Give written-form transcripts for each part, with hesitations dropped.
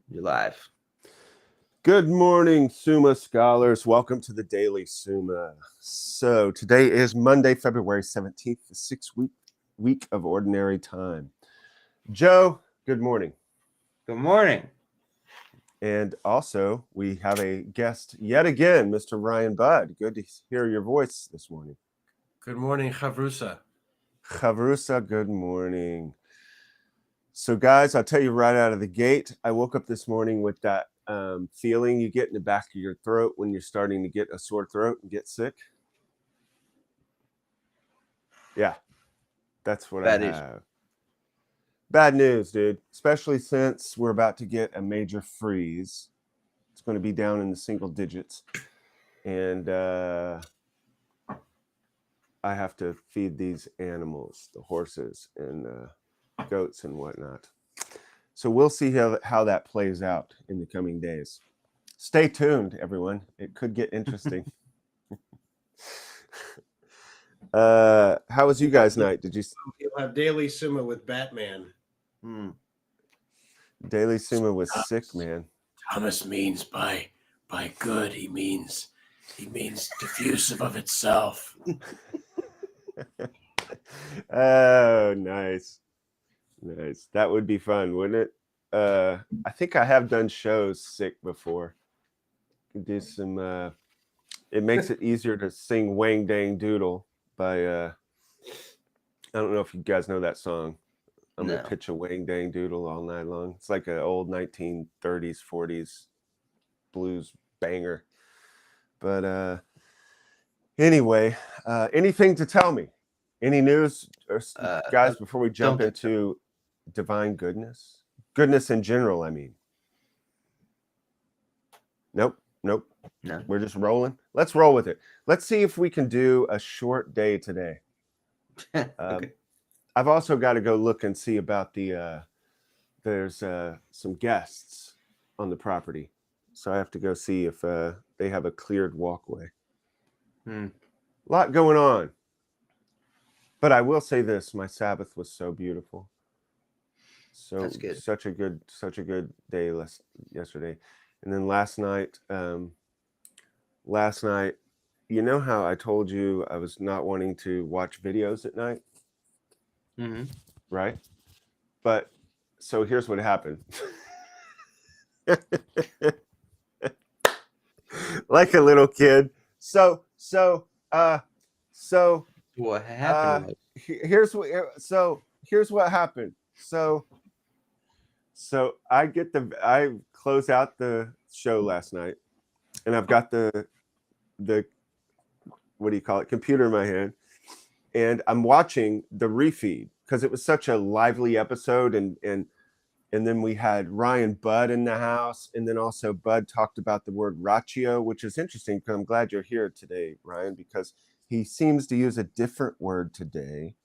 You're live. Good morning, Summa scholars. Welcome to the Daily Summa. So today is Monday, February 17th, the sixth week of ordinary time. Joe, good morning. Good morning. And also, we have a guest yet again, Mr. Ryan Budd. Good to hear your voice this morning. Good morning, Chavrusa. Chavrusa, good morning. So, guys, I'll tell you right out of the gate, I woke up this morning with that feeling you get in the back of your throat when you're starting to get a sore throat and get sick. Yeah, that's what I have. Bad news, dude, especially since we're about to get a major freeze. It's going to be down in the single digits. And I have to feed these animals, the horses and goats and whatnot. So we'll see how that plays out in the coming days. Stay tuned, everyone. It could get interesting. How was you guys' night? Did you? You'll have Daily Summa with Batman. Daily Summa was sick, man. Thomas means by good, he means diffusive of itself. Oh, nice. That would be fun, wouldn't it? I think I have done shows sick before. You can do some. It makes it easier to sing "Wang Dang Doodle" by. I don't know if you guys know that song. I'm gonna pitch a Wang Dang Doodle all night long. It's like an old 1930s, 40s blues banger. But anyway, anything to tell me? Any news, guys, before we jump into divine goodness? Goodness in general, I mean. Nope. No. We're just rolling. Let's roll with it. Let's see if we can do a short day today. Okay. I've also got to go look and see about the there's some guests on the property. So I have to go see if they have a cleared walkway. A lot going on. But I will say this, my Sabbath was so beautiful. So that's good. Such a good day yesterday. And then last night, you know how I told you I was not wanting to watch videos at night? Mm-hmm. Right? But so here's what happened. Like a little kid. So What happened? Here's what happened. So I closed out the show last night, and I've got the what do you call it, computer in my hand, and I'm watching the refeed because it was such a lively episode, and then we had Ryan Budd in the house, and then also Budd talked about the word ratio, which is interesting because I'm glad you're here today, Ryan, because he seems to use a different word today.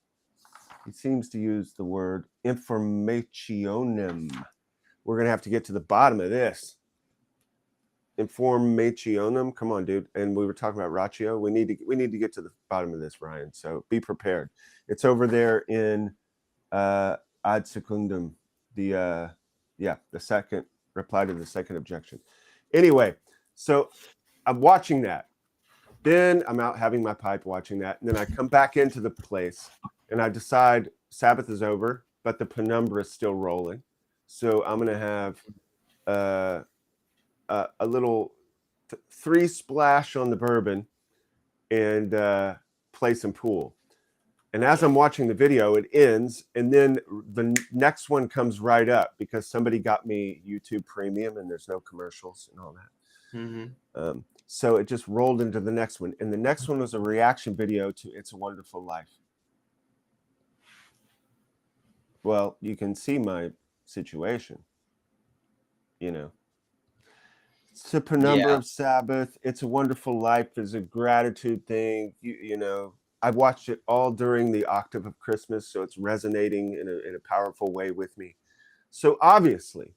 He seems to use the word informationem. We're going to have to get to the bottom of this. Informationem. Come on, dude. And we were talking about ratio. We need to get to the bottom of this, Ryan. So be prepared. It's over there in ad secundum. The second reply to the second objection. Anyway, so I'm watching that. Then I'm out having my pipe watching that. And then I come back into the place and I decide Sabbath is over, but the penumbra is still rolling. So I'm going to have a little 3 splash on the bourbon and play some pool. And as I'm watching the video, it ends. And then the next one comes right up because somebody got me YouTube Premium and there's no commercials and all that. Mm-hmm. So it just rolled into the next one. And the next one was a reaction video to It's a Wonderful Life. Well, you can see my situation. You know. It's the penumbra of Sabbath. It's a Wonderful Life is a gratitude thing. You know, I watched it all during the octave of Christmas, so it's resonating in a powerful way with me. So obviously,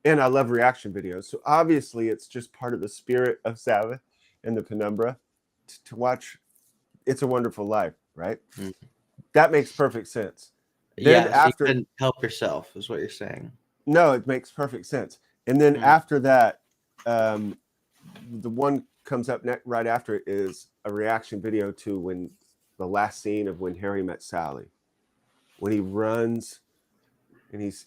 and I love reaction videos, so obviously it's just part of the spirit of Sabbath and the penumbra to watch It's a Wonderful Life, right? Mm-hmm. That makes perfect sense. Then after you couldn't help yourself is what you're saying. No, it makes perfect sense. And then Mm. after that, the one comes up right after it is a reaction video to when the last scene of When Harry Met Sally, when he runs and he's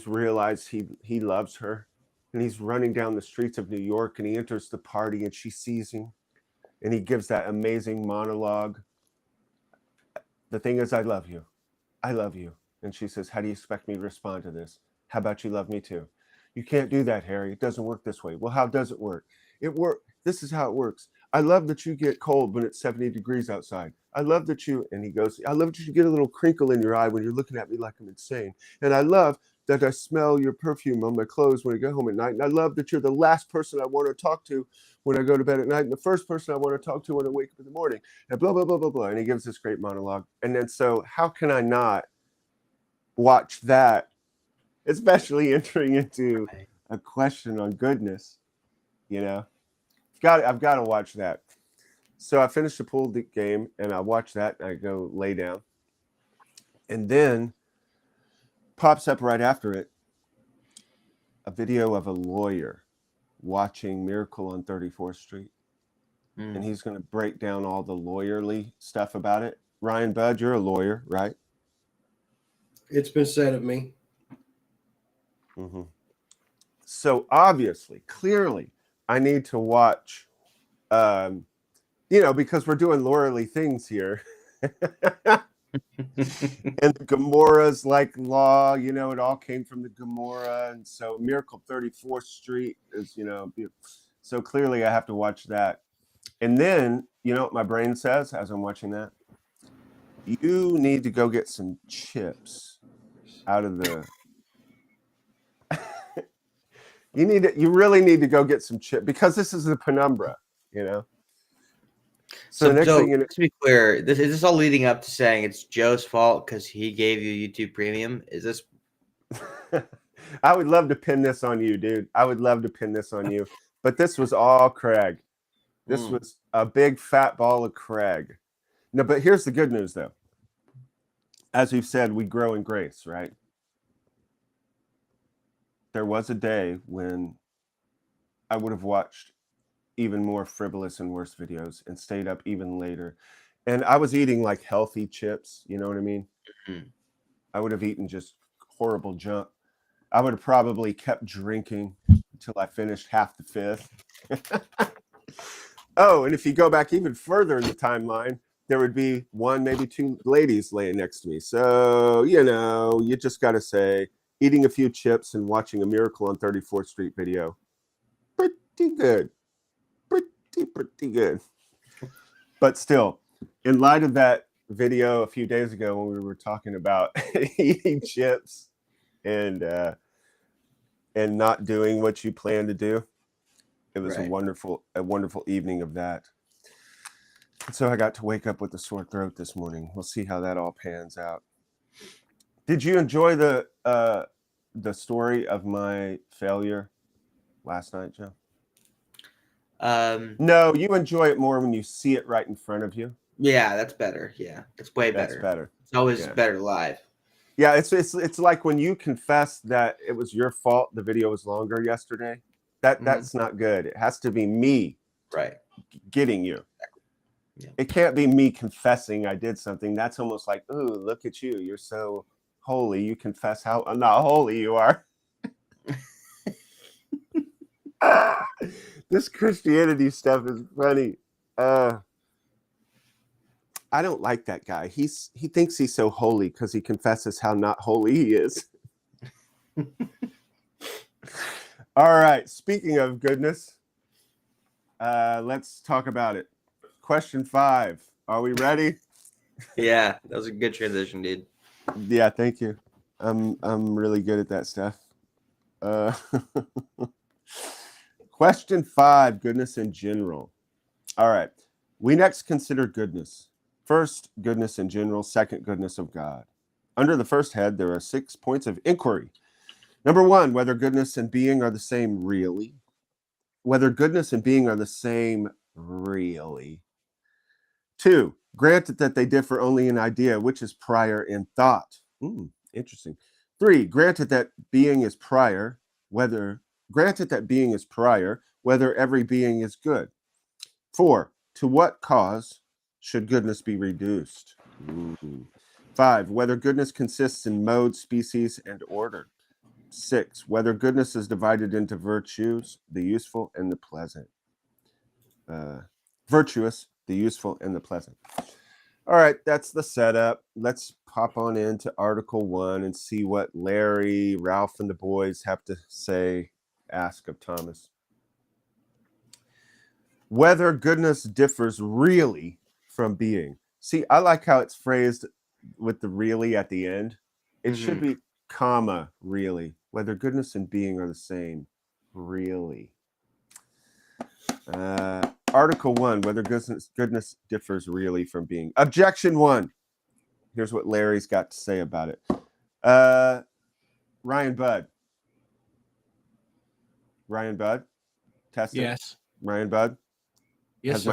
realized he loves her, and he's running down the streets of New York, and he enters the party and she sees him, and he gives that amazing monologue. The thing is, I love you. I love you. And she says, how do you expect me to respond to this? How about you love me too? You can't do that, Harry. It doesn't work this way. Well, how does it work? This is how it works. I love that you get cold when it's 70 degrees outside. I love that and he goes, I love that you get a little crinkle in your eye when you're looking at me like I'm insane. And I love that I smell your perfume on my clothes when I go home at night. And I love that you're the last person I want to talk to when I go to bed at night, and the first person I want to talk to when I wake up in the morning, and blah, blah, blah, blah, blah. And he gives this great monologue. And then, so how can I not watch that, especially entering into a question on goodness? I've got to watch that. So I finished the pool game, and I watch that, and I go lay down. And then pops up right after it a video of a lawyer watching Miracle on 34th Street. And he's going to break down all the lawyerly stuff about it. Ryan Budd, you're a lawyer, right? It's been said of me. Mm-hmm. So obviously, clearly, I need to watch, because we're doing lawyerly things here. And the Gomorrah's like law, it all came from the Gomorrah. And so Miracle 34th Street is, so clearly I have to watch that. And then, what my brain says as I'm watching that? You need to go get some chips out of the... You really need to go get some chips, because this is the penumbra, So the next thing to be clear, is this all leading up to saying it's Joe's fault because he gave you YouTube Premium? Is this? I would love to pin this on you, dude. I would love to pin this on you. But this was all Craig. This was a big fat ball of Craig. No, but here's the good news, though. As we've said, we grow in grace, right? There was a day when I would have watched even more frivolous and worse videos and stayed up even later. And I was eating like healthy chips, you know what I mean? Mm-hmm. I would have eaten just horrible junk. I would have probably kept drinking until I finished half the fifth. Oh, and if you go back even further in the timeline, there would be one, maybe two ladies laying next to me. So, you just got to say, eating a few chips and watching a Miracle on 34th Street video, pretty good. Pretty good. But still, in light of that video a few days ago when we were talking about eating chips and not doing what you plan to do, it was a wonderful evening of that. So I got to wake up with a sore throat this morning. We'll see how that all pans out. Did you enjoy the story of my failure last night, Joe? No, you enjoy it more when you see it right in front of you. Yeah, that's better. Yeah, it's way better. That's better. It's always better live. Yeah, it's like when you confess that it was your fault the video was longer yesterday. That's not good. It has to be me getting you. Yeah. It can't be me confessing I did something. That's almost like, ooh, look at you. You're so holy. You confess how not holy you are. This Christianity stuff is funny. I don't like that guy. He thinks he's so holy because he confesses how not holy he is. All right. Speaking of goodness, let's talk about it. Question 5. Are we ready? Yeah, that was a good transition, dude. Yeah, thank you. I'm really good at that stuff. Question 5, goodness in general. All right. We next consider goodness. First, goodness in general. Second, goodness of God. Under the first head, there are 6 points of inquiry. Number 1, whether goodness and being are the same really. Whether goodness and being are the same really. 2, granted that they differ only in idea, which is prior in thought. Interesting. 3, granted that being is prior, whether granted that being is prior, whether every being is good. 4, to what cause should goodness be reduced? 5, whether goodness consists in mode, species, and order. 6, whether goodness is divided into virtues, the useful and the pleasant. Virtuous, the useful, and the pleasant. All right, that's the setup. Let's pop on into Article 1 and see what Larry, Ralph, and the boys have to say, ask of Thomas. Whether goodness differs really from being. See, I like how it's phrased with the really at the end. It should be comma, really. Whether goodness and being are the same, really. Article 1, whether goodness differs really from being. Objection 1. Here's what Larry's got to say about it. Ryan Budd. Testing. Yes. Ryan Budd. Yes,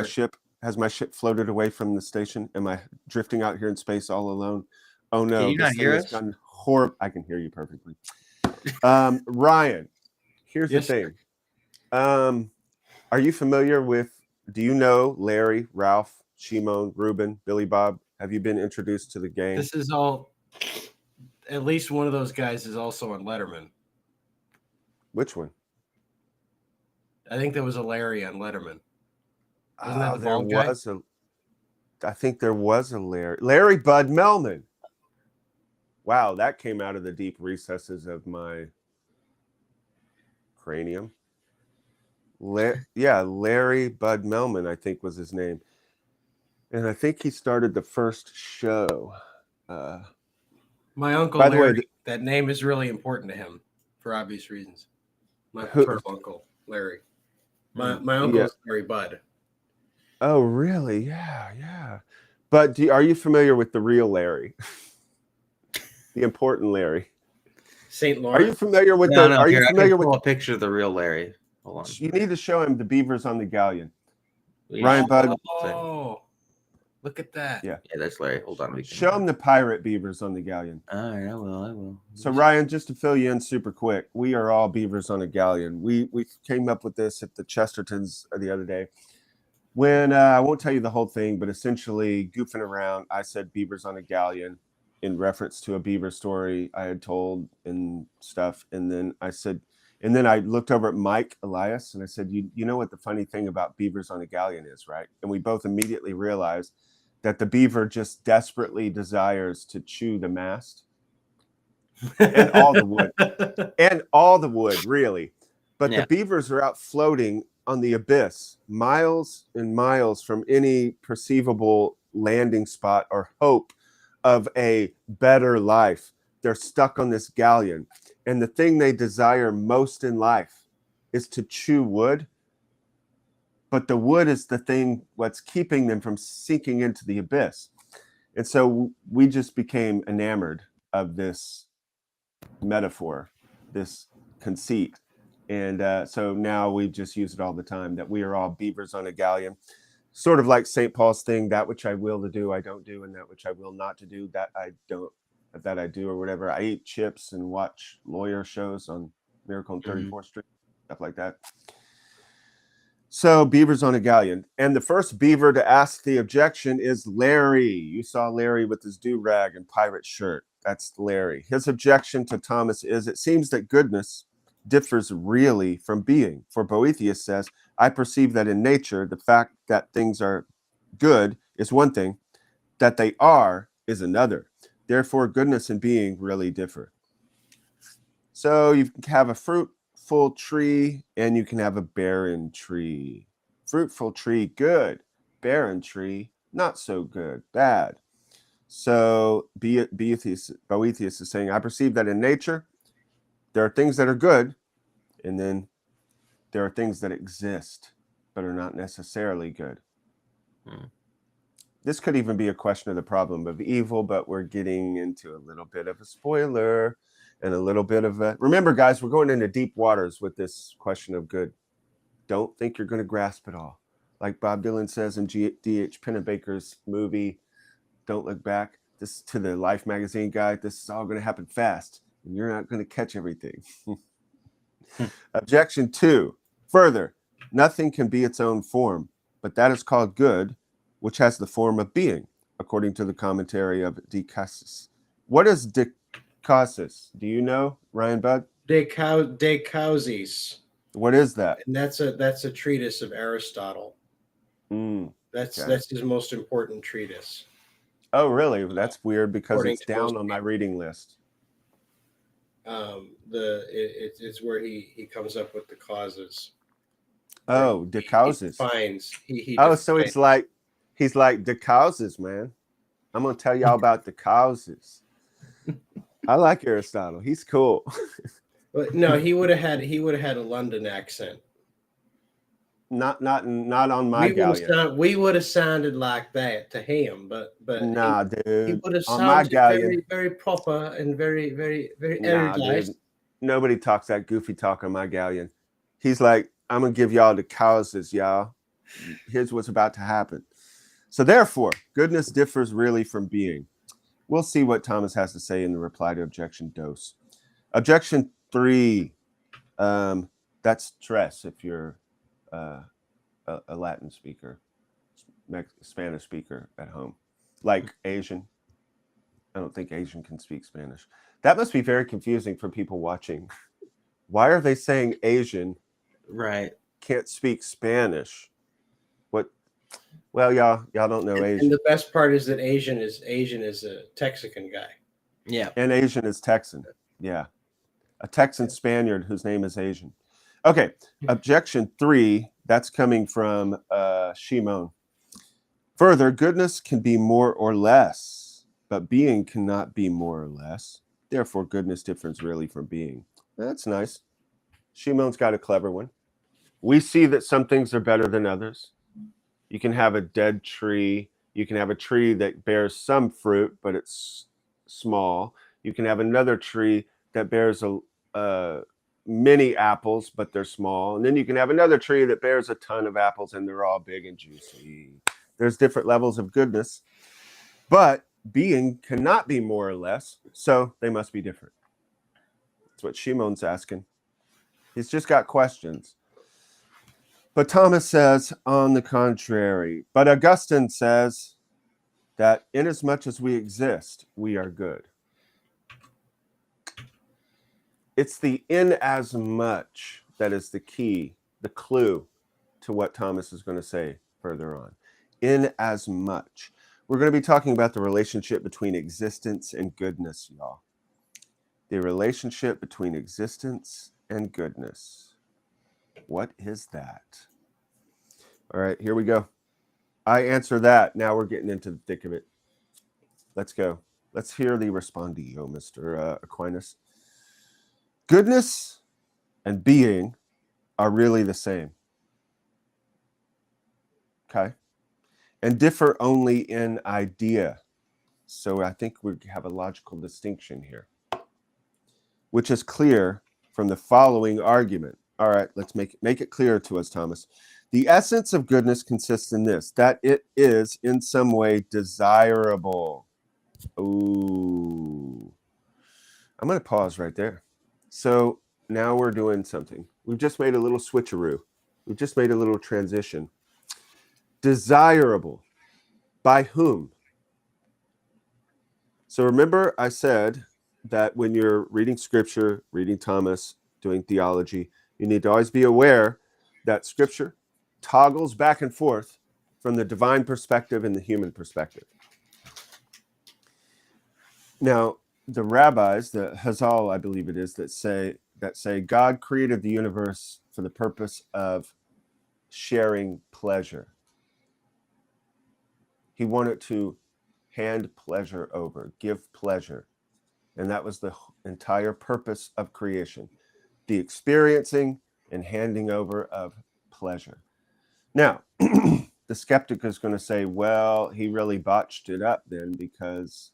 Has my ship floated away from the station? Am I drifting out here in space all alone? Oh no, Can you not hear us? Gone horrible. I can hear you perfectly. Ryan, here's the thing. Are you familiar with, do you know Larry, Ralph, Shimon, Ruben, Billy Bob? Have you been introduced to the gang? This is all, at least one of those guys is also on Letterman. Which one? I think there was a Larry on Letterman. Wasn't that the bald guy? I think there was a Larry Bud Melman. Wow, that came out of the deep recesses of my cranium. Larry Bud Melman, I think was his name. And I think he started the first show. My uncle by the Larry, way, that name is really important to him for obvious reasons. My paternal uncle, Larry. My uncle is Larry Bud. Oh, really? Yeah. But are you familiar with the real Larry? The important Larry. St. Lawrence? Are you familiar with Are you familiar with a picture of the real Larry? Hold on. You need to show him the beavers on the galleon. Yeah. Ryan Bud. Oh, look at that. Yeah, that's Larry. Hold on. Show him the pirate beavers on the galleon. All right, I will. So Ryan, just to fill you in super quick, we are all beavers on a galleon. We came up with this at the Chestertons the other day. When I won't tell you the whole thing, but essentially goofing around, I said beavers on a galleon in reference to a beaver story I had told and stuff. And then I looked over at Mike Elias and I said, you know what the funny thing about beavers on a galleon is, right? And we both immediately realized that the beaver just desperately desires to chew the mast and all the wood, really. But the beavers are out floating on the abyss, miles and miles from any perceivable landing spot or hope of a better life. They're stuck on this galleon. And the thing they desire most in life is to chew wood. But the wood is the thing what's keeping them from sinking into the abyss. And so we just became enamored of this metaphor, this conceit. And so now we just use it all the time, that we are all beavers on a galleon. Sort of like St. Paul's thing, that which I will to do, I don't do, and that which I will not to do, that I do, or whatever. I eat chips and watch lawyer shows on Miracle on 34th Street, stuff like that. So beavers on a galleon. And the first beaver to ask the objection is Larry. You saw Larry with his do-rag and pirate shirt. That's Larry. His objection to Thomas is, it seems that goodness differs really from being. For Boethius says, I perceive that in nature, the fact that things are good is one thing, that they are is another. Therefore, goodness and being really differ. So you can have a fruitful tree and you can have a barren tree. Fruitful tree, good. Barren tree, not so good, bad. So Boethius is saying, I perceive that in nature, there are things that are good, and then there are things that exist, but are not necessarily good. This could even be a question of the problem of evil, but we're getting into a little bit of a spoiler and a little bit of a... Remember, guys, we're going into deep waters with this question of good. Don't think you're going to grasp it all. Like Bob Dylan says in D.H. Pennebaker's movie, Don't Look Back, this to the Life magazine guy, this is all going to happen fast, and you're not going to catch everything. Objection 2. Further, nothing can be its own form, but that is called good, which has the form of being, according to the commentary of De Causis. What is De Causis? Do you know, Ryan Budd? De Causis. What is that? And that's a treatise of Aristotle. That's his most important treatise. Oh, really? That's weird because According it's to down most on my reading list. It's where he comes up with the causes. Oh, De Causis. So it's like he's like De Causis, man. I'm gonna tell y'all about De Causis. I like Aristotle. He's cool. But no, he would have had a London accent. Not on my galleon. We would have sounded like that to him, but nah, he dude. would have On my sounded galleon, very proper and very nah, erudite. dude. Nobody talks that goofy talk on my galleon. He's like, I'm gonna give y'all the causes, y'all. Here's what's about to happen. So therefore, goodness differs really from being. We'll see what Thomas has to say in the reply to objection dos. Objection 3. That's tres if you're a Latin speaker, Spanish speaker at home, like Asian. I don't think Asian can speak Spanish. That must be very confusing for people watching. Why are they saying Asian? Right. Can't speak Spanish. What? Well, y'all don't know Asian. And the best part is that Asian is a Texican guy. Yeah. And Asian is Texan. Yeah. A Texan Spaniard whose name is Asian. Okay. Objection 3. That's coming from Shimon. Further, goodness can be more or less, but being cannot be more or less. Therefore, goodness differs really from being. That's nice. Shimon's got a clever one. We see that some things are better than others. You can have a dead tree. You can have a tree that bears some fruit, but it's small. You can have another tree that bears many apples, but they're small. And then you can have another tree that bears a ton of apples, and they're all big and juicy. There's different levels of goodness, but being cannot be more or less, so they must be different. That's what Shimon's asking. He's just got questions. But Thomas says, on the contrary. But Augustine says that inasmuch as we exist, we are good. It's the inasmuch that is the key, the clue to what Thomas is going to say further on. Inasmuch. We're going to be talking about the relationship between existence and goodness, y'all. The relationship between existence and goodness. What is that? All right, here we go. I answer that. Now we're getting into the thick of it. Let's go. Let's hear the respondio, Mr. Aquinas. Goodness and being are really the same. Okay? And differ only in idea. So I think we have a logical distinction here, which is clear from the following argument. All right, let's make it clear to us, Thomas. The essence of goodness consists in this, that it is in some way desirable. Ooh. I'm going to pause right there. So now we're doing something. We've just made a little switcheroo. We've just made a little transition. Desirable. By whom? So remember I said that when you're reading scripture, reading Thomas, doing theology, you need to always be aware that scripture toggles back and forth from the divine perspective and the human perspective. Now, the rabbis, the Hazal, I believe it is, that say God created the universe for the purpose of sharing pleasure. He wanted to hand pleasure over, give pleasure. And that was the entire purpose of creation, the experiencing and handing over of pleasure. Now, the skeptic is going to say, well, he really botched it up then because,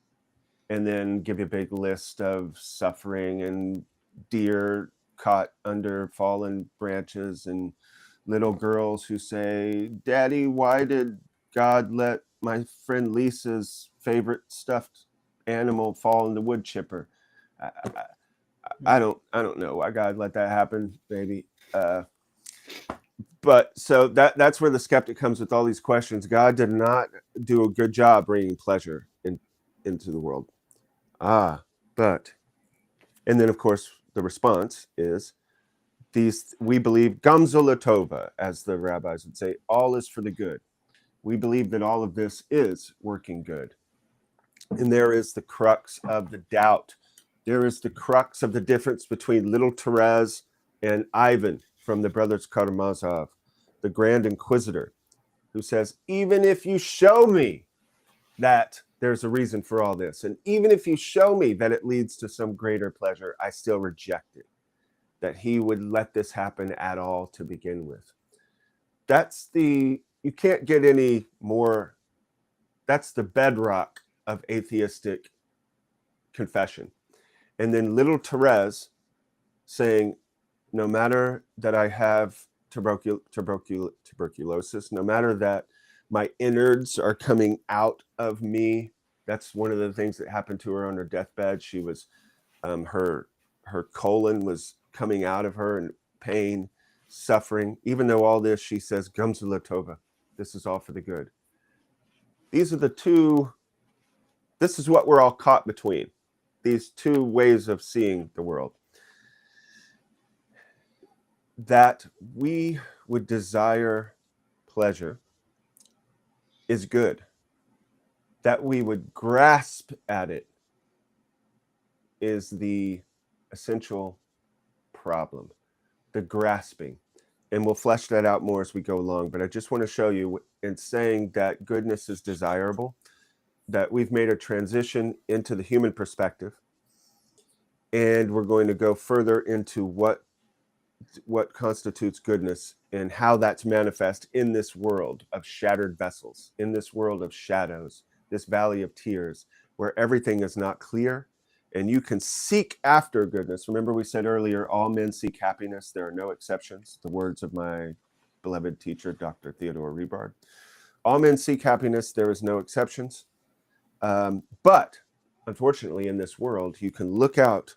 and then give you a big list of suffering and deer caught under fallen branches and little girls who say, Daddy, why did God let my friend Lisa's favorite stuffed animal fall in the wood chipper? I don't know why God let that happen. Maybe. But so that's where the skeptic comes with all these questions. God did not do a good job bringing pleasure into the world. But, and then of course the response is we believe gamza latova, as the rabbis would say, all is for the good. We believe that all of this is working good. And there is the crux of the doubt. There is the crux of the difference between little Therese and Ivan from the Brothers Karamazov, the Grand Inquisitor, who says, even if you show me that there's a reason for all this, and even if you show me that it leads to some greater pleasure, I still reject it, that he would let this happen at all to begin with. You can't get any more, that's the bedrock of atheistic confession. And then little Therese saying, no matter that I have tuberculosis, no matter that my innards are coming out of me, that's one of the things that happened to her on her deathbed. She was, her colon was coming out of her in pain, suffering. Even though all this, she says, gamza latova, this is all for the good. These are the two, this is what we're all caught between, these two ways of seeing the world. That we would desire pleasure is good. That we would grasp at it is the essential problem, the grasping. And we'll flesh that out more as we go along. But I just want to show you, in saying that goodness is desirable, that we've made a transition into the human perspective. And we're going to go further into what constitutes goodness and how that's manifest in this world of shattered vessels, in this world of shadows, this valley of tears, where everything is not clear and you can seek after goodness. Remember, we said earlier, all men seek happiness. There are no exceptions. The words of my beloved teacher, Dr. Theodore Rebard. All men seek happiness. There is no exceptions. But unfortunately, in this world, you can look out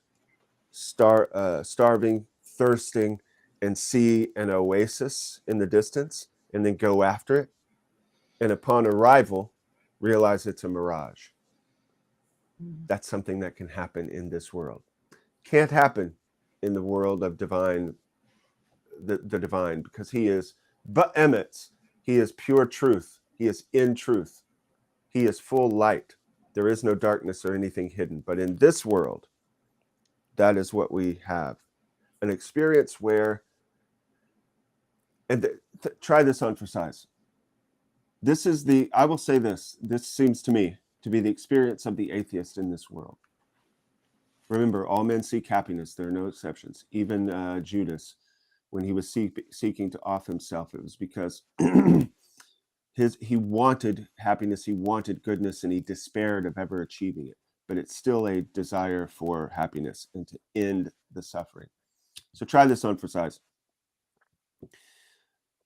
starving, thirsting, and see an oasis in the distance and then go after it. And upon arrival, realize it's a mirage. That's something that can happen in this world. Can't happen in the world of divine, the divine, because he is but emets. He is pure truth. He is in truth. He is full light. There is no darkness or anything hidden. But in this world, that is what we have. An experience where, and try this on for size. This is I will say this seems to me to be the experience of the atheist in this world. Remember, all men seek happiness. There are no exceptions. Even Judas, when he was seeking to off himself, it was because he wanted happiness, he wanted goodness, and he despaired of ever achieving it. But it's still a desire for happiness and to end the suffering. So try this on for size.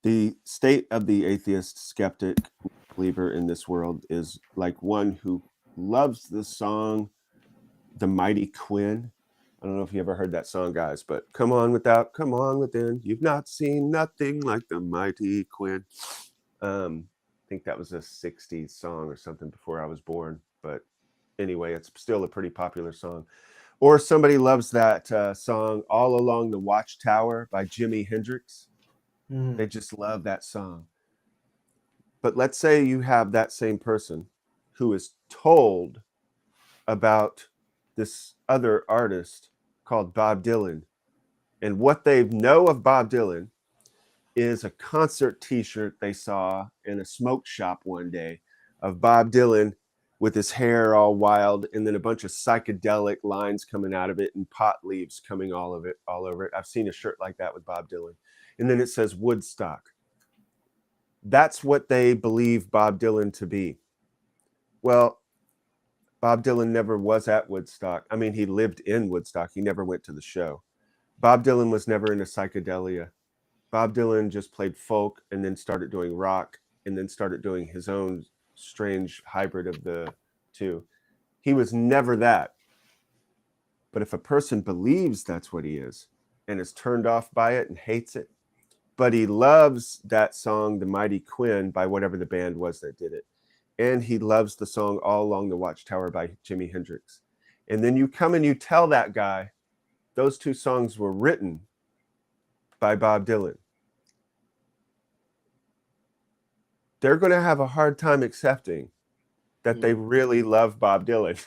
The state of the atheist, skeptic, believer in this world is like one who loves the song, The Mighty Quinn. I don't know if you ever heard that song, guys, but come on within. You've not seen nothing like the Mighty Quinn. I think that was a 60s song or something before I was born. But anyway, it's still a pretty popular song. Or somebody loves that song, All Along the Watchtower by Jimi Hendrix. They just love that song. But let's say you have that same person who is told about this other artist called Bob Dylan. And what they know of Bob Dylan is a concert t-shirt they saw in a smoke shop one day of Bob Dylan with his hair all wild, and then a bunch of psychedelic lines coming out of it and pot leaves coming all over it. I've seen a shirt like that with Bob Dylan. And then it says Woodstock. That's what they believe Bob Dylan to be. Well, Bob Dylan never was at Woodstock. I mean, he lived in Woodstock. He never went to the show. Bob Dylan was never into psychedelia. Bob Dylan just played folk and then started doing rock and then started doing his own strange hybrid of the two. He was never that. But if a person believes that's what he is and is turned off by it and hates it, but he loves that song, The Mighty Quinn, by whatever the band was that did it, and he loves the song All Along the Watchtower by Jimi Hendrix, and then you come and you tell that guy those two songs were written by Bob Dylan, they're going to have a hard time accepting that they really love Bob Dylan.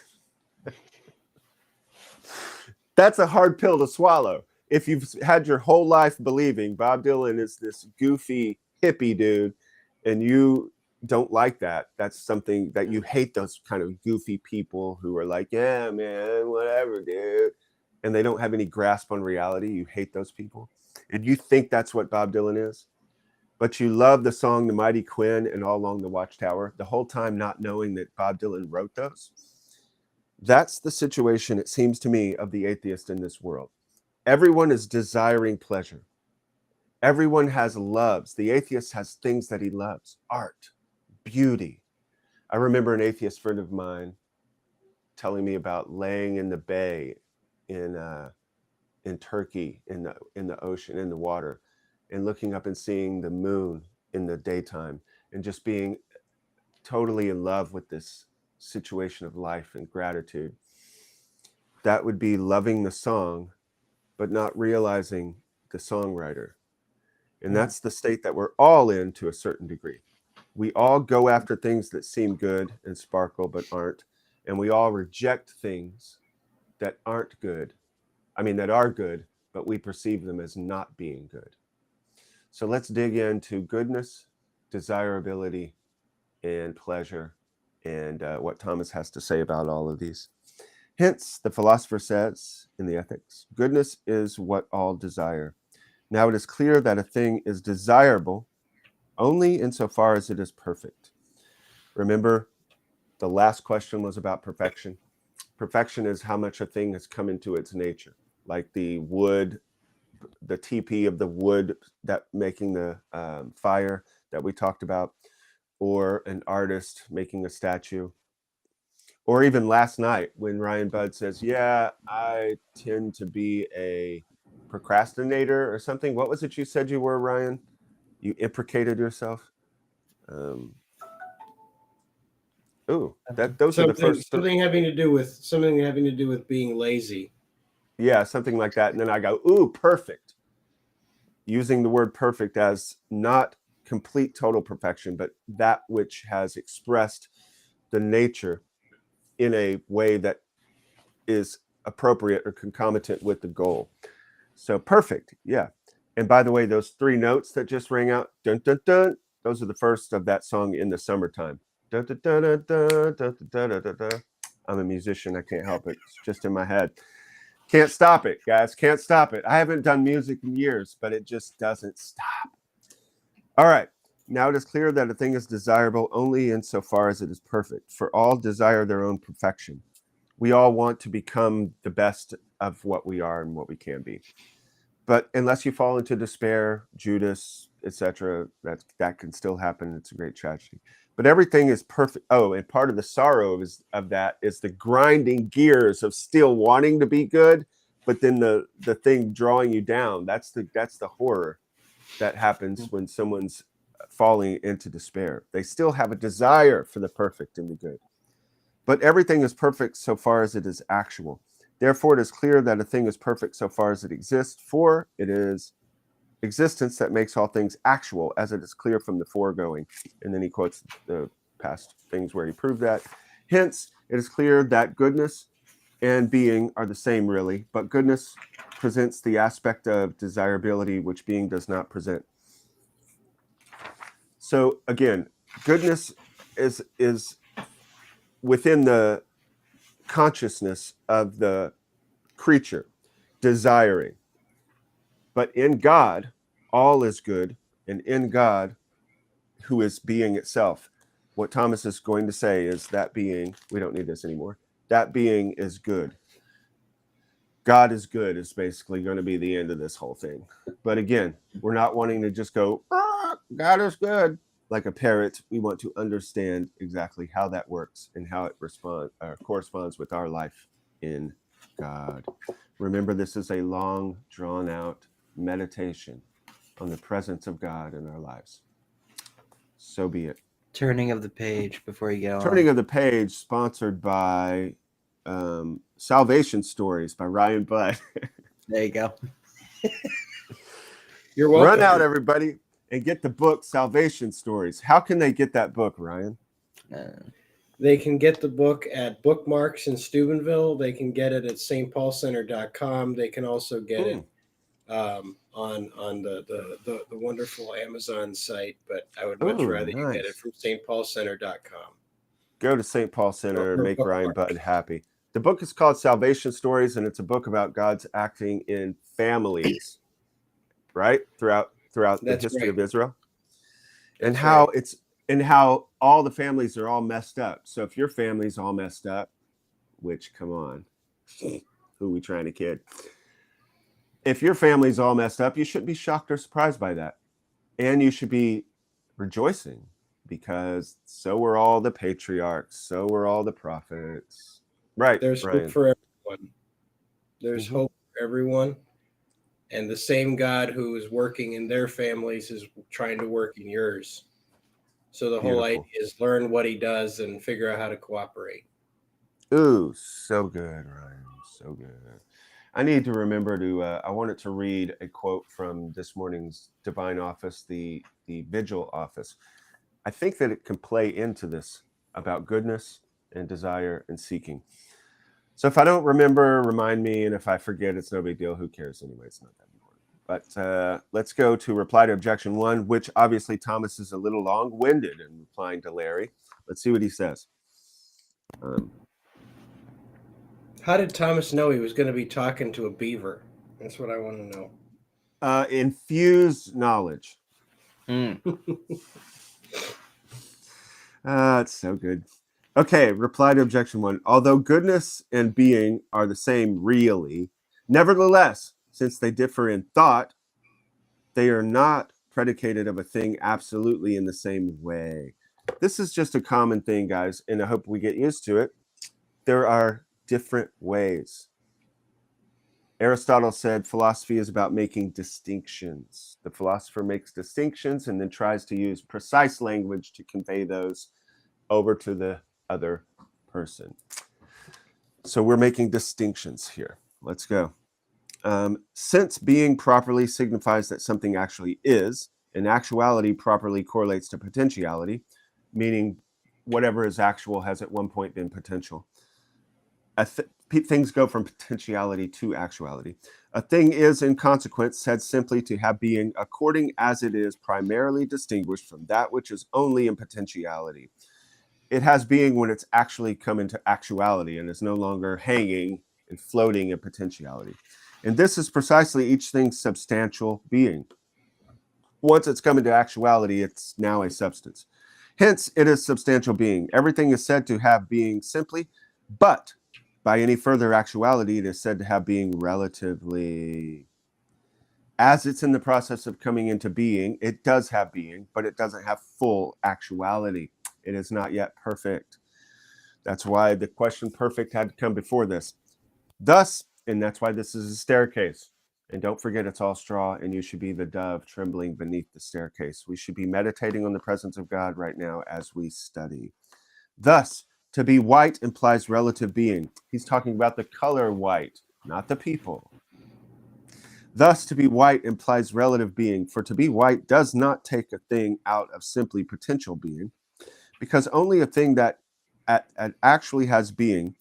That's a hard pill to swallow. If you've had your whole life believing Bob Dylan is this goofy hippie dude and you don't like that, that's something that you hate, those kind of goofy people who are like, yeah, man, whatever, dude. And they don't have any grasp on reality. You hate those people. And you think that's what Bob Dylan is. But you love the song The Mighty Quinn and All Along the Watchtower, the whole time not knowing that Bob Dylan wrote those. That's the situation, it seems to me, of the atheist in this world. Everyone is desiring pleasure. Everyone has loves. The atheist has things that he loves: art, beauty. I remember an atheist friend of mine telling me about laying in the bay in Turkey, in the ocean, in the water, and looking up and seeing the moon in the daytime, and just being totally in love with this situation of life and gratitude. That would be loving the song, but not realizing the songwriter. And that's the state that we're all in to a certain degree. We all go after things that seem good and sparkle, but aren't. And we all reject things that aren't good. I mean, that are good, but we perceive them as not being good. So let's dig into goodness, desirability, and pleasure, and what Thomas has to say about all of these. Hence, the philosopher says in the Ethics, goodness is what all desire. Now it is clear that a thing is desirable only insofar as it is perfect. Remember, the last question was about perfection. Perfection is how much a thing has come into its nature, like the wood, the TP of the wood that making the fire that we talked about, or an artist making a statue, or even last night when Ryan Budd says, yeah, I tend to be a procrastinator or something. What was it you said you were, Ryan? You imprecated yourself. Those are the first. Something having to do with being lazy. Yeah, something like that. And then I go, ooh, perfect. Using the word perfect as not complete total perfection, but that which has expressed the nature in a way that is appropriate or concomitant with the goal. So perfect, yeah. And by the way, those three notes that just rang out, dun dun dun, those are the first of that song In the Summertime. Dun, dun, dun, dun, dun, dun, dun, dun, dun, dun. I'm a musician, I can't help it. It's just in my head. Can't stop it, guys. Can't stop it. I haven't done music in years, but it just doesn't stop. All right. Now it is clear that a thing is desirable only insofar as it is perfect. For all desire their own perfection. We all want to become the best of what we are and what we can be. But unless you fall into despair, Judas, etc., that can still happen. It's a great tragedy. But everything is perfect. Oh, and part of the sorrow of that is the grinding gears of still wanting to be good, but then the thing drawing you down. That's the horror that happens when someone's falling into despair. They still have a desire for the perfect and the good. But everything is perfect so far as it is actual. Therefore, it is clear that a thing is perfect so far as it exists, for it is existence that makes all things actual, as it is clear from the foregoing. And then he quotes the past things where he proved that. Hence, it is clear that goodness and being are the same, really, but goodness presents the aspect of desirability which being does not present. So again, goodness is within the consciousness of the creature, desiring. But in God, all is good, and in God, who is being itself, what Thomas is going to say is that being, we don't need this anymore, that being is good. God is good is basically going to be the end of this whole thing. But again, we're not wanting to just go, God is good, like a parrot. We want to understand exactly how that works and how it corresponds with our life in God. Remember, this is a long, drawn-out meditation on the presence of God in our lives. So be it. Turning of the page before you get on. Turning of the page, sponsored by Salvation Stories by Ryan Budd. There you go. You're welcome. Run out, everybody, and get the book Salvation Stories. How can they get that book, Ryan? They can get the book at Bookmarks in Steubenville. They can get it at stpaulcenter.com. They can also get it on the wonderful Amazon site, but I would much rather you get it from stpaulcenter.com. Go to St. Paul Center and make Ryan Budd happy. The book is called Salvation Stories, and it's a book about God's acting in families, right? Throughout the history of Israel. And how how all the families are all messed up. So if your family's all messed up, which, come on, who are we trying to kid? If your family's all messed up, you shouldn't be shocked or surprised by that. And you should be rejoicing, because so were all the patriarchs, so were all the prophets. Right. There's hope for everyone. There's hope for everyone. And the same God who is working in their families is trying to work in yours. So the whole idea is learn what he does and figure out how to cooperate. Ooh, so good, Ryan. So good. I need to remember to, I wanted to read a quote from this morning's Divine Office, the Vigil Office. I think that it can play into this about goodness and desire and seeking. So if I don't remember, remind me. And if I forget, it's no big deal. Who cares anyway? It's not that important. But let's go to reply to objection 1, which obviously Thomas is a little long-winded in replying to Larry. Let's see what he says. How did Thomas know he was going to be talking to a beaver? That's what I want to know. Infused knowledge. It's so good. Okay, reply to objection 1. Although goodness and being are the same really, nevertheless, since they differ in thought, they are not predicated of a thing absolutely in the same way. This is just a common thing, guys, and I hope we get used to it. There are different ways. Aristotle said philosophy is about making distinctions. The philosopher makes distinctions and then tries to use precise language to convey those over to the other person. So we're making distinctions here. Let's go. Since being properly signifies that something actually is, and actuality properly correlates to potentiality, meaning whatever is actual has at one point been potential. Things go from potentiality to actuality. A thing is, in consequence, said simply to have being according as it is primarily distinguished from that which is only in potentiality. It has being when it's actually come into actuality and is no longer hanging and floating in potentiality. And this is precisely each thing's substantial being. Once it's come into actuality, it's now a substance. Hence, it is substantial being. Everything is said to have being simply, but by any further actuality, it is said to have being relatively. As it's in the process of coming into being, it does have being, but it doesn't have full actuality. It is not yet perfect. That's why the question perfect had to come before this. Thus, and that's why this is a staircase. And don't forget, it's all straw, and you should be the dove trembling beneath the staircase. We should be meditating on the presence of God right now as we study. Thus, to be white implies relative being. He's talking about the color white, not the people. Thus, to be white implies relative being, for to be white does not take a thing out of simply potential being, because only a thing that actually has being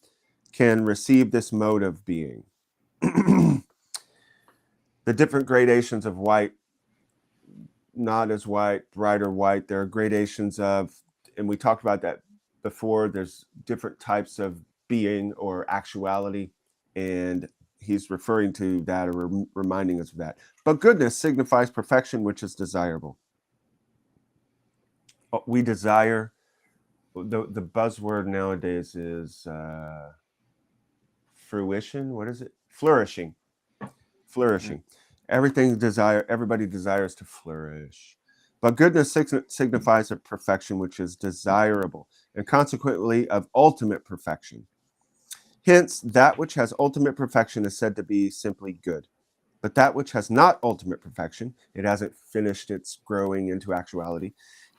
can receive this mode of being. The different gradations of white, not as white, brighter white, there are gradations of, and we talked about that before, there's different types of being or actuality, and he's referring to that or reminding us of that. But goodness signifies perfection, which is desirable. We desire, the buzzword nowadays is fruition. What is it? Flourishing. Everybody desires to flourish. But goodness signifies a perfection which is desirable, and consequently of ultimate perfection. Hence, that which has ultimate perfection is said to be simply good. But that which has not ultimate perfection, it hasn't finished its growing into actuality,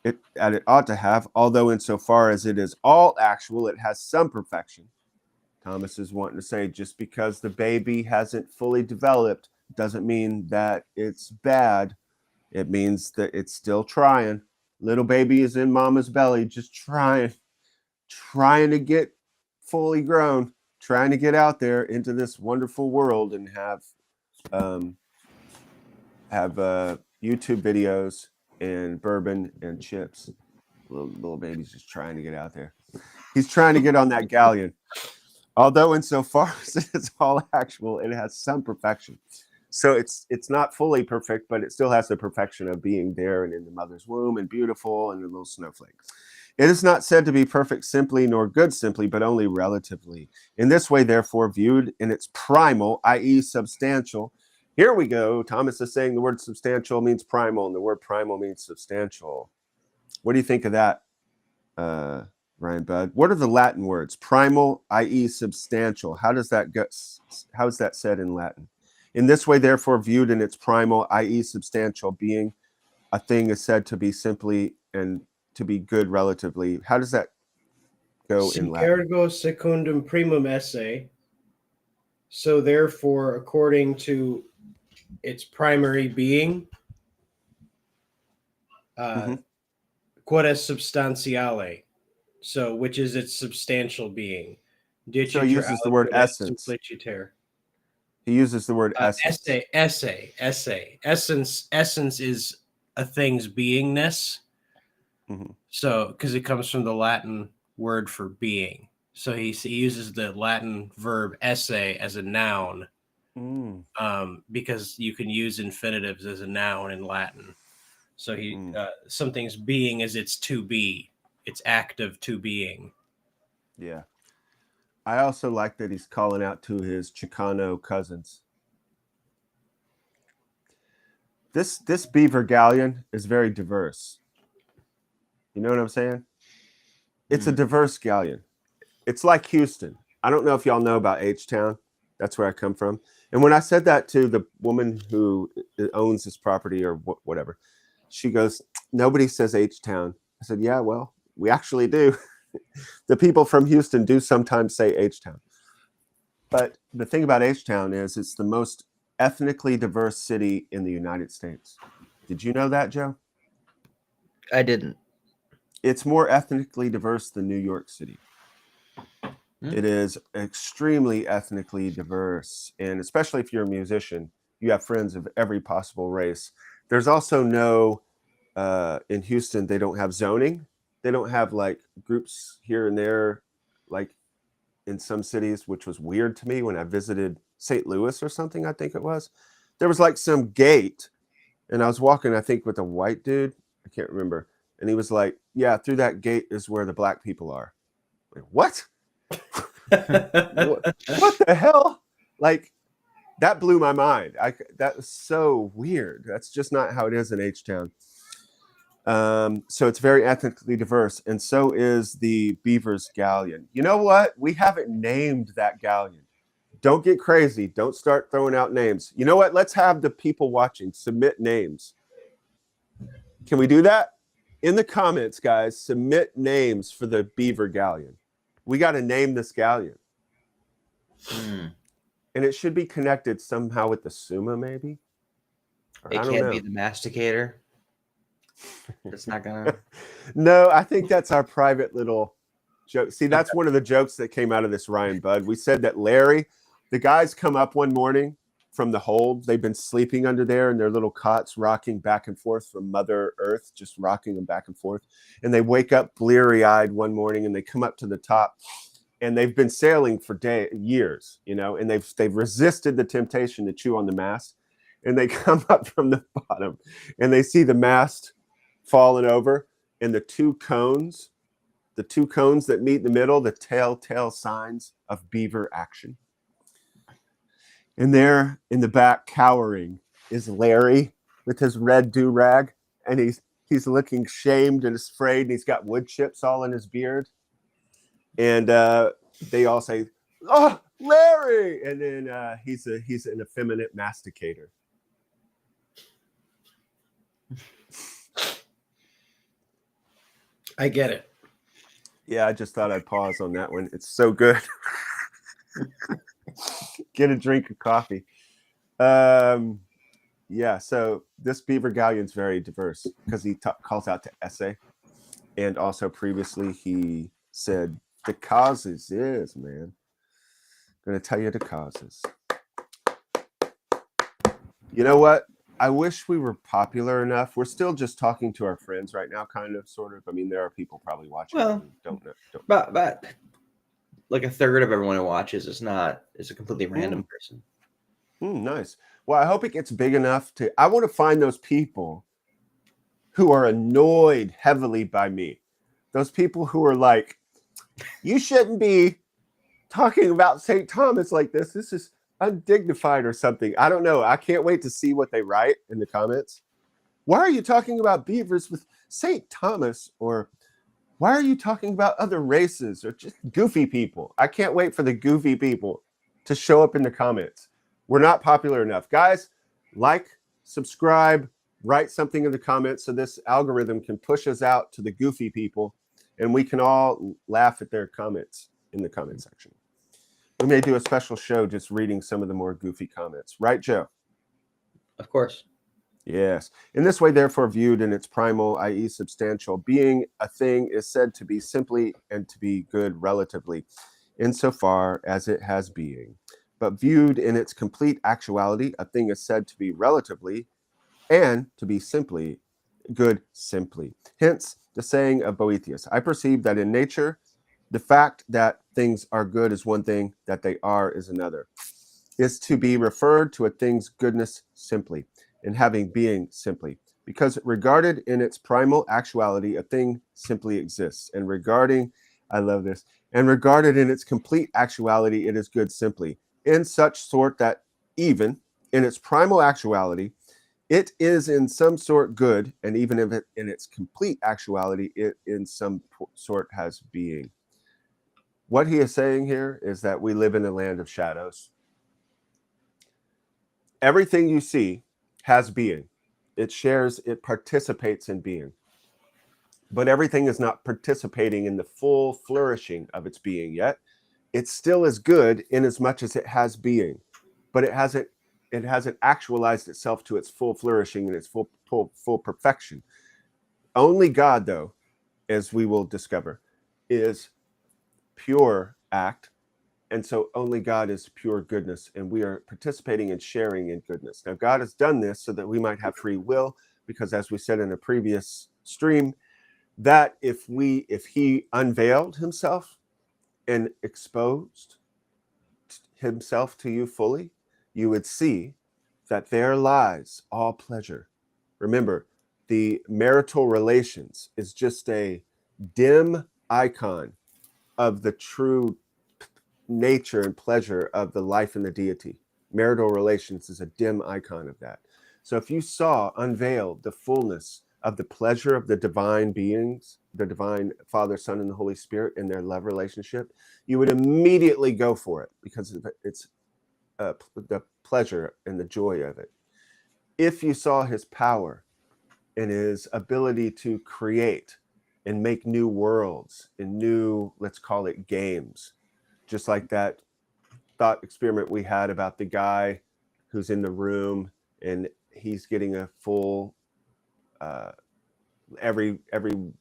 it ought to have, although insofar as it is all actual, it has some perfection. Thomas is wanting to say just because the baby hasn't fully developed doesn't mean that it's bad. It means that it's still trying. Little baby is in mama's belly, just trying to get fully grown, trying to get out there into this wonderful world and have YouTube videos and bourbon and chips. Little baby's just trying to get out there. He's trying to get on that galleon. Although insofar as it is all actual, it has some perfection. So it's not fully perfect, but it still has the perfection of being there and in the mother's womb and beautiful and a little snowflake. It is not said to be perfect simply nor good simply, but only relatively. In this way, therefore, viewed in its primal, i.e. substantial. Here we go. Thomas is saying the word substantial means primal, and the word primal means substantial. What do you think of that, Ryan Budd? What are the Latin words? Primal, i.e. substantial. How is that said in Latin? In this way, therefore, viewed in its primal, i.e. substantial being, a thing is said to be simply and to be good relatively. How does that go in Latin? Ergo secundum primum esse. So therefore, according to its primary being, quod est substantiale. So which is its substantial being. So he uses the word essence. He uses the word essence. Essence is a thing's beingness. So, because it comes from the Latin word for being. So he uses the Latin verb esse as a noun because you can use infinitives as a noun in Latin. So something's being is its to be, its act of to being. Yeah. I also like that he's calling out to his Chicano cousins. This beaver galleon is very diverse. You know what I'm saying? It's a diverse galleon. It's like Houston. I don't know if y'all know about H-Town. That's where I come from. And when I said that to the woman who owns this property or whatever, she goes, nobody says H-Town. I said, yeah, well, we actually do. The people from Houston do sometimes say H-Town. But the thing about H-Town is it's the most ethnically diverse city in the United States. Did you know that, Joe? I didn't. It's more ethnically diverse than New York City. It is extremely ethnically diverse. And especially if you're a musician, you have friends of every possible race. There's also no, in Houston, they don't have zoning. They don't have like groups here and there, like in some cities, which was weird to me when I visited St. Louis or something, I think it was. There was like some gate, and I was walking, I think, with a white dude. I can't remember. And he was like, yeah, through that gate is where the black people are. Like, what? What the hell? Like, that blew my mind. That was so weird. That's just not how it is in H-Town. So it's very ethnically diverse, and so is the Beavers Galleon. You know what? We haven't named that galleon. Don't get crazy. Don't start throwing out names. You know what? Let's have the people watching submit names. Can we do that? In the comments, guys, submit names for the Beaver Galleon. We got to name this galleon. And it should be connected somehow with the Summa, maybe? Or, it can't be the masticator. It's not gonna. No, I think that's our private little joke. See, that's one of the jokes that came out of this, Ryan Budd. We said that Larry, the guys come up one morning from the hold. They've been sleeping under there in their little cots, rocking back and forth from Mother Earth, just rocking them back and forth. And they wake up bleary-eyed one morning, and they come up to the top. And they've been sailing for years, you know, and they've resisted the temptation to chew on the mast. And they come up from the bottom, and they see the mast falling over, and the two cones that meet in the middle, the telltale signs of beaver action. And there in the back, cowering, is Larry with his red do-rag, and he's looking shamed and afraid, and he's got wood chips all in his beard. And they all say, Oh, Larry! And then he's an effeminate masticator. I get it. Yeah, I just thought I'd pause on that one. It's so good. Get a drink of coffee. Yeah, so this Beaver Galleon's very diverse because he calls out to essay. And also previously he said the causes is, man. I'm going to tell you the causes. You know what? I wish we were popular enough. We're still just talking to our friends right now, kind of, sort of. I mean, there are people probably watching Well, who don't know. But like a third of everyone who watches is a completely random person. Nice. Well, I hope it gets big enough I want to find those people who are annoyed heavily by me. Those people who are like, you shouldn't be talking about St. Thomas like this. This is undignified or something. I don't know. I can't wait to see what they write in the comments. Why are you talking about beavers with St. Thomas? Or why are you talking about other races or just goofy people? I can't wait for the goofy people to show up in the comments. We're not popular enough. Guys, like, subscribe, write something in the comments so this algorithm can push us out to the goofy people and we can all laugh at their comments in the comment section. We may do a special show just reading some of the more goofy comments. Right, Joe? Of course. Yes. In this way, therefore, viewed in its primal, i.e. substantial, being a thing is said to be simply and to be good relatively, insofar as it has being. But viewed in its complete actuality, a thing is said to be relatively and to be simply good simply. Hence, the saying of Boethius, I perceive that in nature, the fact that things are good is one thing, that they are is another, is to be referred to a thing's goodness simply, and having being simply. Because regarded in its primal actuality, a thing simply exists. And I love this, and regarded in its complete actuality, it is good simply, in such sort that even in its primal actuality, it is in some sort good, and even if it in its complete actuality, it in some sort has being. What he is saying here is that we live in a land of shadows. Everything you see has being. It participates in being. But everything is not participating in the full flourishing of its being yet. It still is good in as much as it has being, but it hasn't actualized itself to its full flourishing and its full perfection. Only God, though, as we will discover, is pure act. And so only God is pure goodness, and we are participating and sharing in goodness. Now, God has done this so that we might have free will, because as we said in a previous stream, that if he unveiled himself and exposed himself to you fully, you would see that there lies all pleasure. Remember, the marital relations is just a dim icon of the true nature and pleasure of the life and the deity. Marital relations is a dim icon of that. So if you saw unveiled the fullness of the pleasure of the divine beings, the divine Father, Son, and the Holy Spirit in their love relationship, you would immediately go for it because it's the pleasure and the joy of it. If you saw his power and his ability to create and make new worlds and new, let's call it games, just like that thought experiment we had about the guy who's in the room and he's getting a full every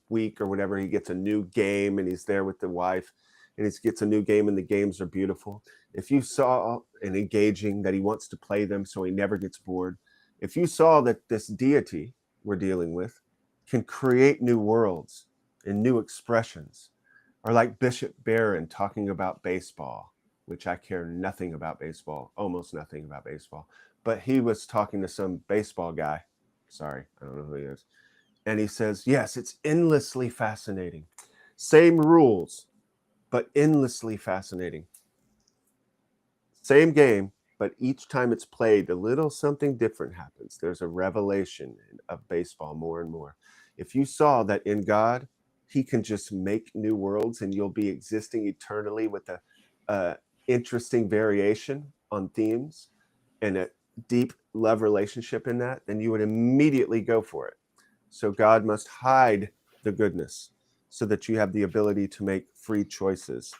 week or whatever, he gets a new game and he's there with the wife and he gets a new game and the games are beautiful. If you saw and engaging that he wants to play them so he never gets bored, if you saw that this deity we're dealing with can create new worlds and new expressions, or like Bishop Barron talking about baseball, which I care nothing about baseball, almost nothing about baseball, but he was talking to some baseball guy. Sorry, I don't know who he is. And he says, yes, it's endlessly fascinating. Same rules, but endlessly fascinating. Same game, but each time it's played, a little something different happens. There's a revelation of baseball more and more. If you saw that in God, he can just make new worlds and you'll be existing eternally with interesting variation on themes and a deep love relationship in that, then you would immediately go for it. So God must hide the goodness so that you have the ability to make free choices,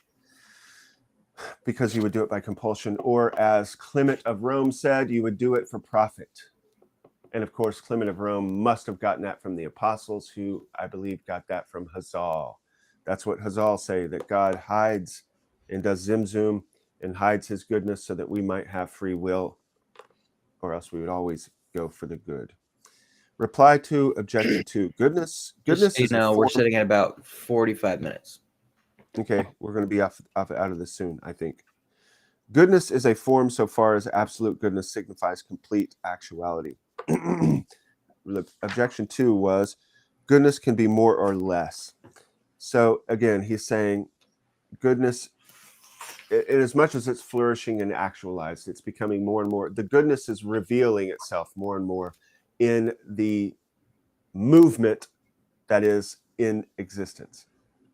because you would do it by compulsion, or as Clement of Rome said, you would do it for profit. And of course, Clement of Rome must have gotten that from the apostles, who I believe got that from Hazal. That's what Hazal say, that God hides and does zimzum and hides his goodness so that we might have free will, or else we would always go for the good. Reply to objection 2. Goodness Just so you is a know, we're form. sitting at about 45 minutes. Okay, we're going to be out of this soon, I think. Goodness is a form so far as absolute goodness signifies complete actuality. Objection 2 was goodness can be more or less. So again, he's saying goodness, in as much as it's flourishing and actualized, it's becoming more and more, the goodness is revealing itself more and more in the movement that is in existence,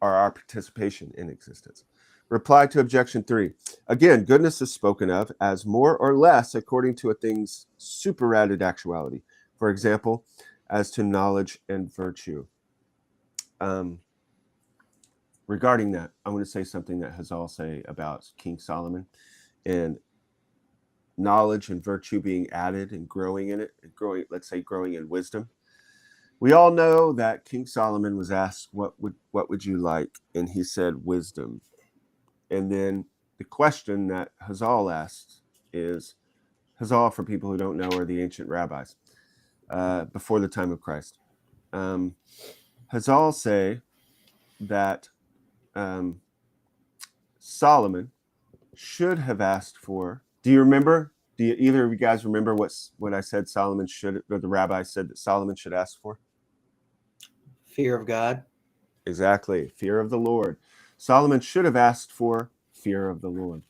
or our participation in existence. Reply to objection 3. Again, goodness is spoken of as more or less according to a thing's superadded actuality. For example, as to knowledge and virtue. Regarding that, I want to say something that Hazal say about King Solomon and knowledge and virtue being added and growing in it, and growing, let's say, growing in wisdom. We all know that King Solomon was asked, what would you like? And he said, wisdom. And then the question that Hazal asked is, Hazal, for people who don't know, are the ancient rabbis before the time of Christ. Hazal say that Solomon should have asked for. Do you remember? Do either of you guys remember what I said Solomon should, or the rabbi said that Solomon should ask for? Fear of God. Exactly. Fear of the Lord. Solomon should have asked for fear of the Lord,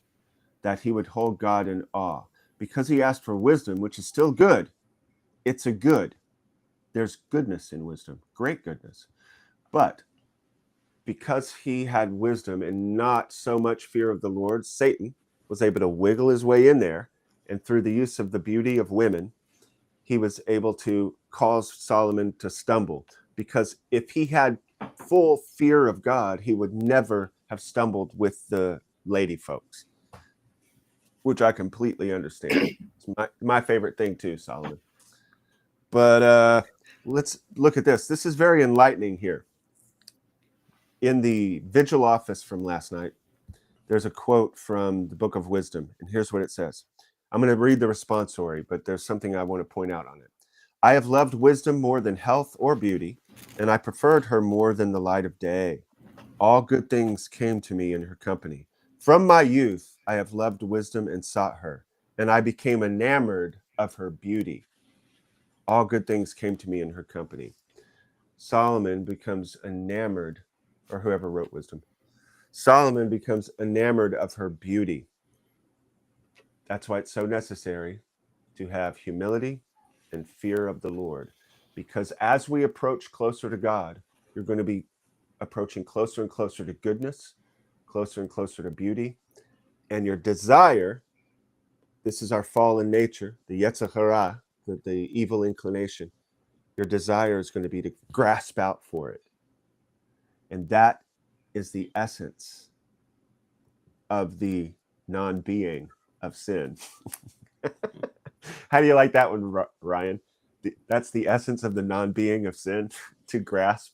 that he would hold God in awe, because he asked for wisdom, which is still good. It's a good. There's goodness in wisdom, great goodness. But because he had wisdom and not so much fear of the Lord, Satan was able to wiggle his way in there. And through the use of the beauty of women, he was able to cause Solomon to stumble. Because if he had full fear of God, he would never have stumbled with the lady folks, which I completely understand. It's my favorite thing too, Solomon. But let's look at this. This is very enlightening here. In the vigil office from last night, there's a quote from the Book of Wisdom, and here's what it says. I'm going to read the responsory, but there's something I want to point out on it. I have loved wisdom more than health or beauty, and I preferred her more than the light of day. All good things came to me in her company. From my youth, I have loved wisdom and sought her, and I became enamored of her beauty. All good things came to me in her company. Solomon becomes enamored, or whoever wrote wisdom. Solomon becomes enamored of her beauty. That's why it's so necessary to have humility and fear of the Lord. Because as we approach closer to God, you're going to be approaching closer and closer to goodness, closer and closer to beauty. And your desire, this is our fallen nature, the Yetzer Hara, the evil inclination, your desire is going to be to grasp out for it. And that is the essence of the non-being of sin. How do you like that one, Ryan? That's the essence of the non-being of sin, to grasp.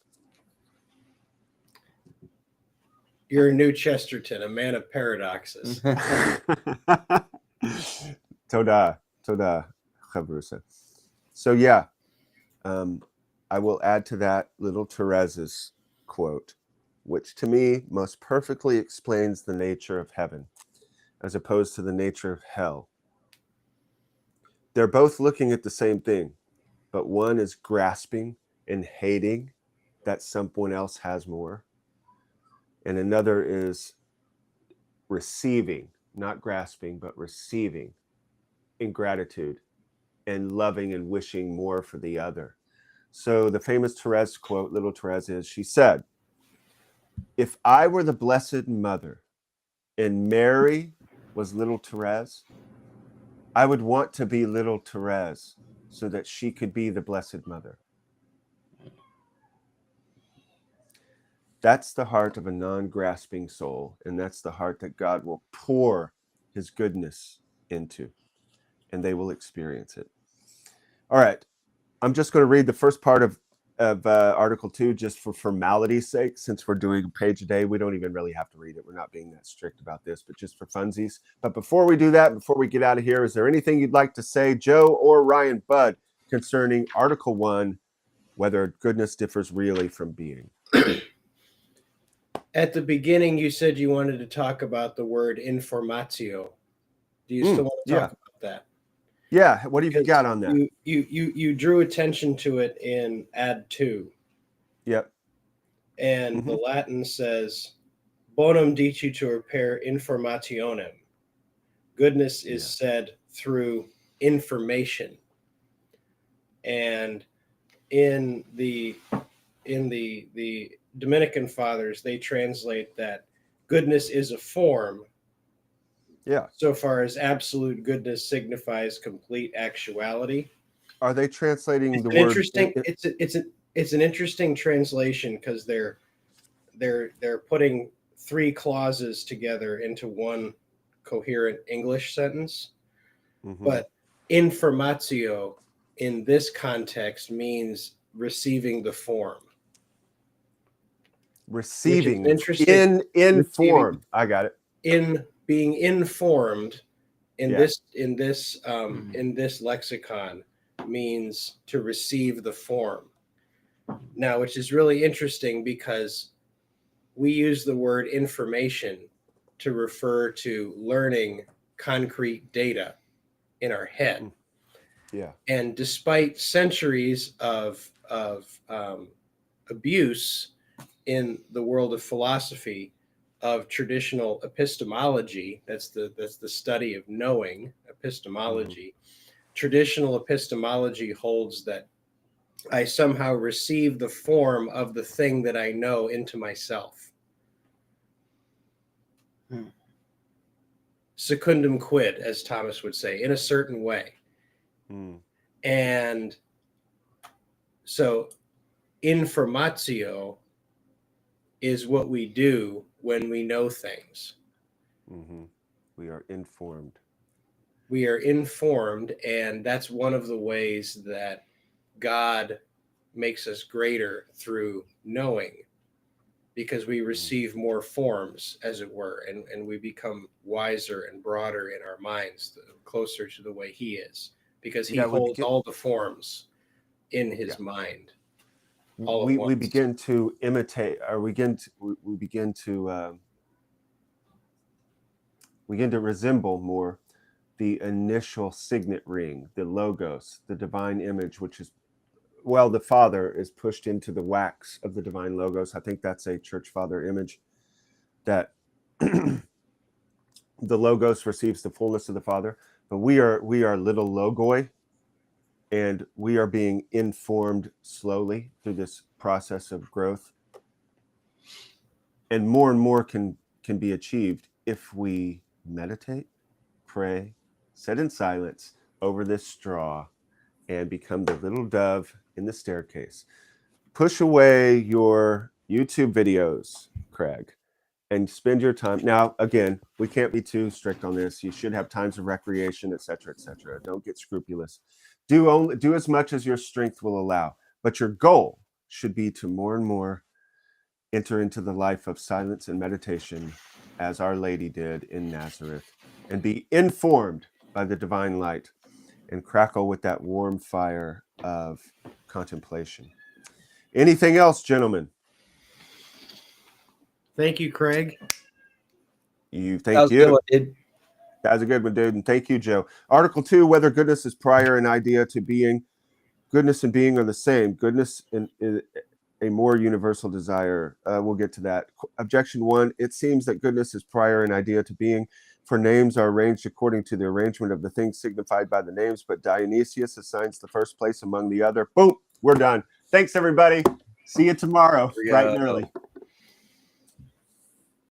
You're a new Chesterton, a man of paradoxes. Toda, Chavrusa. So yeah, I will add to that little Therese's quote, which to me most perfectly explains the nature of heaven as opposed to the nature of hell. They're both looking at the same thing, but one is grasping and hating that someone else has more, and another is receiving, not grasping, but receiving in gratitude and loving and wishing more for the other. So the famous Therese quote, little Therese, is, she said, if I were the Blessed Mother and Mary was little Therese, I would want to be little Therese so that she could be the Blessed Mother. That's the heart of a non-grasping soul, and that's the heart that God will pour his goodness into, and they will experience it. All right, I'm just going to read the first part of Article 2 just for formality's sake. Since we're doing a page a day, we don't even really have to read it. We're not being that strict about this, but just for funsies. But before we do that, before we get out of here, is there anything you'd like to say, Joe or Ryan Budd, concerning Article 1, whether goodness differs really from being? At the beginning, you said you wanted to talk about the word informatio. Do you still want to talk about that? Yeah, what have you got on that? You drew attention to it in Ad 2. Yep. And the Latin says, bonum dicitur per informationem. Goodness is said through information. And in the Dominican Fathers, they translate that goodness is a form. Yeah. So far as absolute goodness signifies complete actuality. Are they translating it's the an word? Interesting. It's an interesting translation because they're putting 3 clauses together into one coherent English sentence. But informatio in this context means receiving the form. Receiving interesting. in form. I got it. In being informed in this lexicon means to receive the form. Now, which is really interesting because we use the word information to refer to learning concrete data in our head. Yeah. And despite centuries of abuse in the world of philosophy, of traditional epistemology, that's the study of knowing, epistemology. Traditional epistemology holds that I somehow receive the form of the thing that I know into myself. Secundum quid, as Thomas would say, in a certain way. And so informatio is what we do when we know things. We are informed. We are informed, and that's one of the ways that God makes us greater through knowing, because we receive more forms, as it were, and we become wiser and broader in our minds, closer to the way he is, because he holds all the forms in his mind. We begin to imitate, or we begin to resemble more the initial signet ring, the logos, the divine image, which is, well, the Father is pushed into the wax of the divine logos. I think that's a church father image, that the logos receives the fullness of the Father, but we are little logoi, and we are being informed slowly through this process of growth, and more can be achieved if we meditate, pray, sit in silence over this straw, and become the little dove in the staircase. Push away your YouTube videos, Craig, and spend your time. Now, again, we can't be too strict on this. You should have times of recreation, etc., etc. Don't get scrupulous. Do as much as your strength will allow, but your goal should be to more and more enter into the life of silence and meditation, as Our Lady did in Nazareth, and be informed by the divine light, and crackle with that warm fire of contemplation. Anything else, gentlemen? Thank you, Craig. Thank you. Good one, dude. That was a good one, dude. And thank you, Joe. Article 2, whether goodness is prior an idea to being. Goodness and being are the same. Goodness and a more universal desire. We'll get to that. Objection 1, it seems that goodness is prior an idea to being, for names are arranged according to the arrangement of the things signified by the names, but Dionysius assigns the first place among the other. Boom, we're done. Thanks, everybody. See you tomorrow, bright and early.